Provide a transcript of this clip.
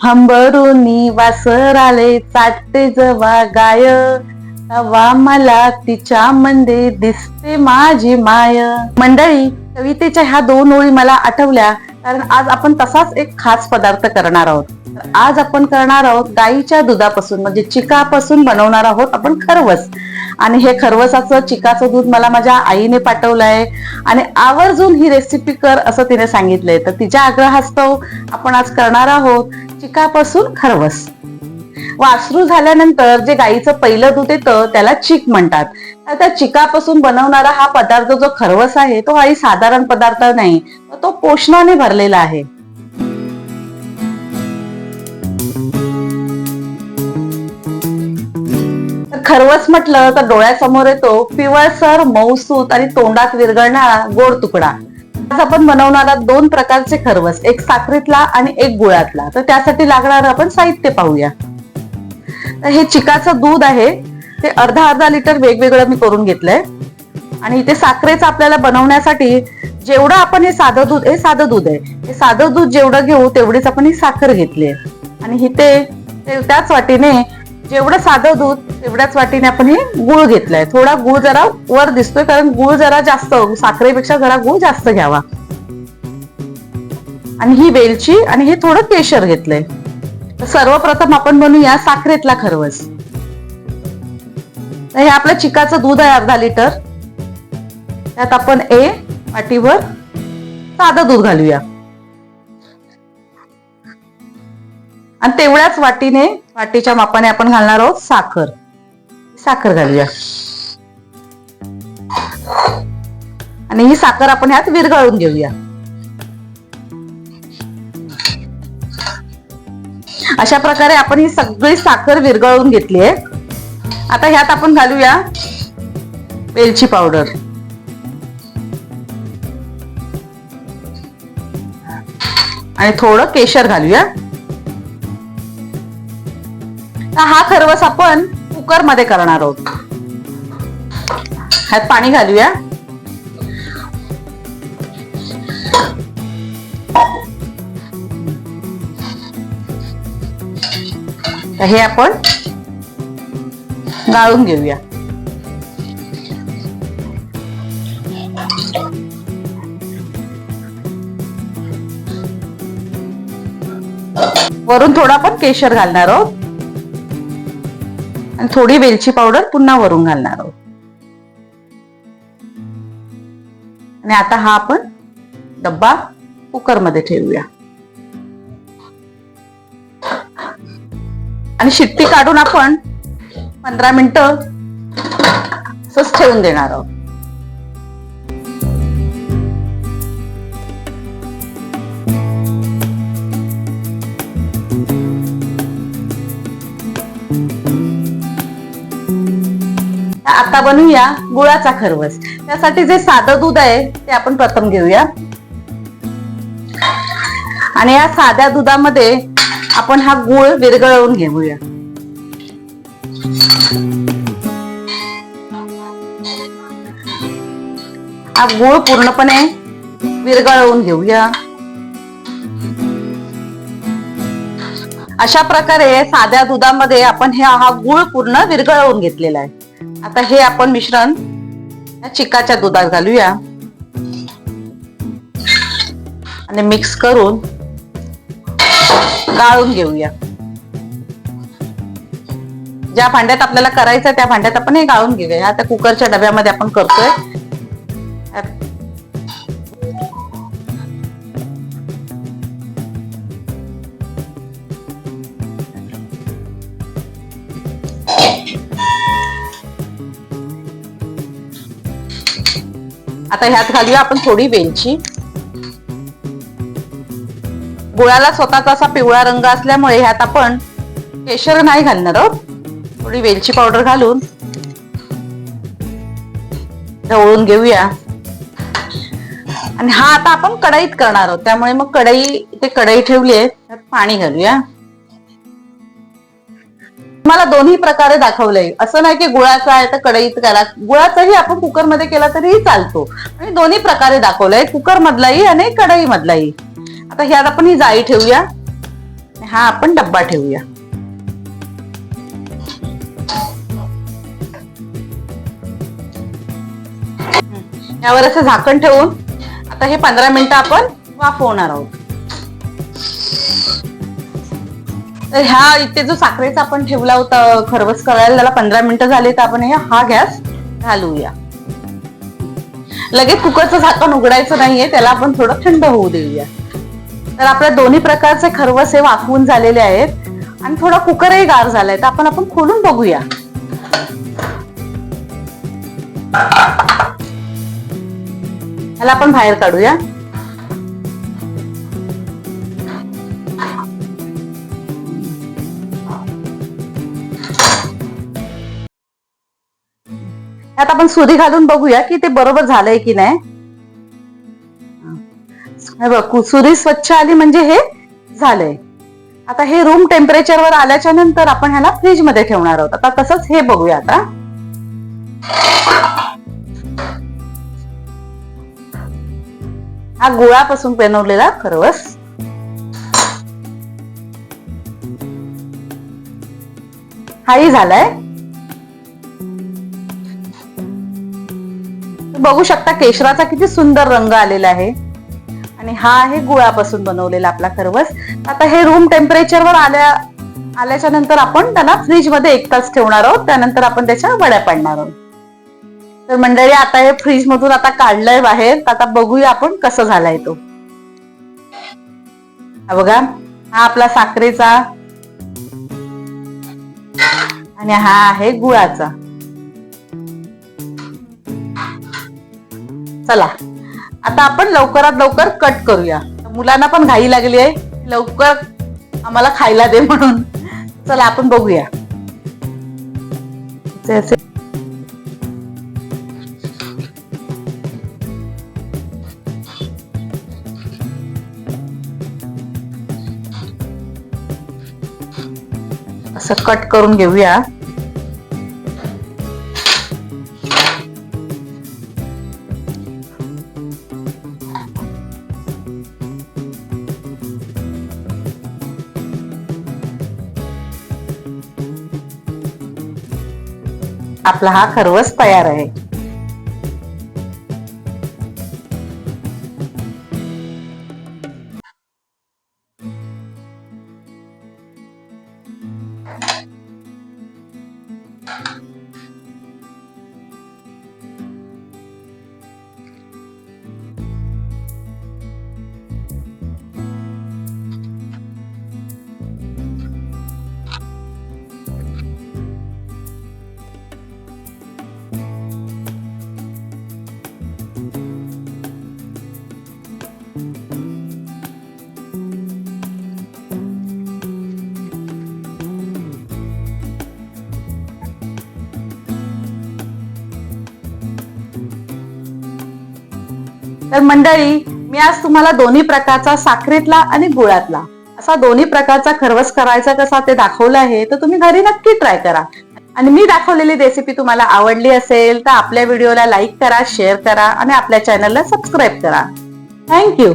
हंबरुनी वासराले चाटते जवा गाय, तवा मला तिच्यामध्ये दिसते माझी माय. मंडळी, कवितेच्या ह्या 2 ओळी मला आठवल्या कारण आज आपण तसाच एक खास पदार्थ करणार आहोत. आज आपण करणार आहोत गाईच्या दुधापासून म्हणजे चिकापासून बनवणार आहोत आपण खरवस. आणि हे खरवसाचं चिकाचं दूध मला माझ्या आईने पाठवलंय आणि आवर्जून ही रेसिपी कर असं तिने सांगितलंय. तर तिच्या आग्रहास्तव आपण आज करणार आहोत चिकापासून खरवस. वासरू झाल्यानंतर जे गाईचं पहिलं दूध येतं त्याला चीक म्हणतात. त्या चिकापासून बनवणारा हा पदार्थ जो खरवस आहे तो काही साधारण पदार्थ नाही, तो पोषणाने भरलेला आहे. खरवस म्हटलं तर डोळ्यासमोर येतो पिवळसर, मऊसूत आणि तोंडात विरघळणारा गोड तुकडा. आज आपण बनवणारा 2 प्रकारचे खरवस, एक साखरेतला आणि एक गुळातला. तर त्यासाठी लागणार आपण साहित्य पाहूया. तर हे चिकाचं दूध आहे ते अर्धा लिटर वेगवेगळं मी करून घेतलंय. आणि इथे साखरेचं आपल्याला बनवण्यासाठी जेवढं आपण हे साधं दूध आहे, हे साधं दूध जेवढं घेऊ तेवढीच आपण ही साखर घेतली आहे. आणि इथे त्याच वाटीने जेवढं साधं दूध तेवढ्याच वाटीने आपण हे गुळ घेतलाय. थोडा गुळ जरा वर दिसतोय कारण गुळ जरा जास्त, साखरेपेक्षा जरा गुळ जास्त घ्यावा. आणि ही वेलची आणि हे थोडं केशर घेतलंय. सर्वप्रथम आपण बनवूया साखरेतला खरवस. हे आपलं चिकाचं दूध आहे अर्धा लिटर. त्यात आपण वाटीवर साधं दूध घालूया आणि तेवढ्याच वाटीच्या मापाने आपण घालणार आहोत साखर घालूया. आणि ही साखर आपण ह्यात विरघळून घेऊया. अशा प्रकारे आपण ही सगळी साखर विरघळून घेतली आहे. आता ह्यात आपण घालूया वेलची पावडर आणि थोडं केशर घालूया. हा खरवस आपण कुकर मध्ये करणार आहोत. ह्यात पाणी घालूया. हे आपण गाळून घेऊया. वरून थोडा आपण केशर घालणार आहोत आणि थोडी वेलची पावडर पुन्हा वरून घालणार आहोत. आणि आता हा आपण डब्बा कुकर मध्ये ठेवूया आणि शिट्टी काढून आपण 15 मिनिटं असंच ठेवून देणार आहोत. आता बनवूया गुळाचा खरवस. त्यासाठी जे साधं दूध आहे ते आपण प्रथम घेऊया आणि या साध्या दुधामध्ये आपण हा गुळ विरघळवून घेऊया. हा गुळ पूर्णपणे विरघळवून घेऊया. अशा प्रकारे साध्या दुधामध्ये आपण हा गुळ पूर्ण विरघळवून घेतलेला आहे. आता हे आपण मिश्रण चिकाच्या दुधात घालूया आणि मिक्स करून गाळून घेऊया. ज्या भांड्यात आपल्याला करायचं त्या भांड्यात आपण हे गाळून घेऊया. आता कुकरच्या डब्यामध्ये आपण करतोय. आता ह्यात घालूया आपण थोडी वेलची. गुळाला स्वतःचा असा पिवळा रंग असल्यामुळे ह्यात आपण केशर नाही घालणार आहोत. थोडी वेलची पावडर घालून ढवळून घेऊया. आणि हा आता आपण कढईत करणार आहोत त्यामुळे मग कढई ठेवली आहे. त्यात पाणी घालूया. मला दोन्ही प्रकारे दाखवलंय. असं नाही की गुळाचा आहे तर कढईत करा. गुळाचाही आपण कुकर मध्ये केला तरीही चालतो. आणि दोन्ही प्रकारे दाखवलंय, कुकर मधलाही आणि कढई मधलाही. आता ह्यात आपण ही जाळी ठेवूया. हा आपण डब्बा ठेवूया. यावर असं झाकण ठेवून आता हे 15 मिनिटं आपण वाफवणार आहोत. तर ह्या इथे जो साखरेचा आपण ठेवला होता खरवस करायला, त्याला 15 मिनिटं झाले, तर आपण हा गॅस घालूया. लगेच कुकरचं झाकण उघडायचं नाहीये, त्याला आपण थोडं थंड होऊ देऊया. तर आपल्या दोन्ही प्रकारचे खरवस हे वाफवून झालेले आहेत आणि थोडा कुकरही गार झालाय, तर आपण खोलून बघूया. ह्याला आपण बाहेर काढूया. आता आपण सुरी घालून बघूया की ते बरोबर झालंय की नाही. बघ, सुरी स्वच्छ आली म्हणजे हे झालंय. आता हे रूम टेम्परेचरवर आल्याच्या नंतर आपण ह्याला फ्रीज मध्ये ठेवणार आहोत. आता तसंच हे बघूया. आता हा गुळापासून बनवलेला खरवस हाही झालाय. बघू शकता केशराचा किती सुंदर रंग आलेला आहे. आणि हा आहे गुळापासून बनवलेला आपला खरवस. आता हे रूम टेम्परेचरवर आल्याच्या नंतर आपण त्याला फ्रीज मध्ये 1 तास ठेवणार आहोत. त्यानंतर आपण त्याच्या वड्या पाडणार आहोत. तर मंडळी, आता हे फ्रीज मधून आता काढलंय बाहेर. आता बघूया आपण कसं झालाय तो. हा बघा, हा आपला साखरेचा आणि हा आहे गुळाचा. चला आता आपण लवकरात लवकर कट करूया. मुलांना पण घाई लागली आहे, लवकर आम्हाला खायला दे म्हणून. चला आपण बघूया. असं कट करून घेऊया. आपला हा खरवस तयार आहे. तर मंडळी, मी आज तुम्हाला दोन्ही प्रकारचा साखरेतला आणि गुळातला असा दोन्ही प्रकारचा खरवस करायचा कसा ते दाखवलं आहे. तर तुम्ही घरी नक्की ट्राय करा. आणि मी दाखवलेली रेसिपी तुम्हाला आवडली असेल तर आपल्या व्हिडिओला लाईक करा, शेअर करा आणि आपल्या चॅनलला सबस्क्राईब करा. थँक्यू.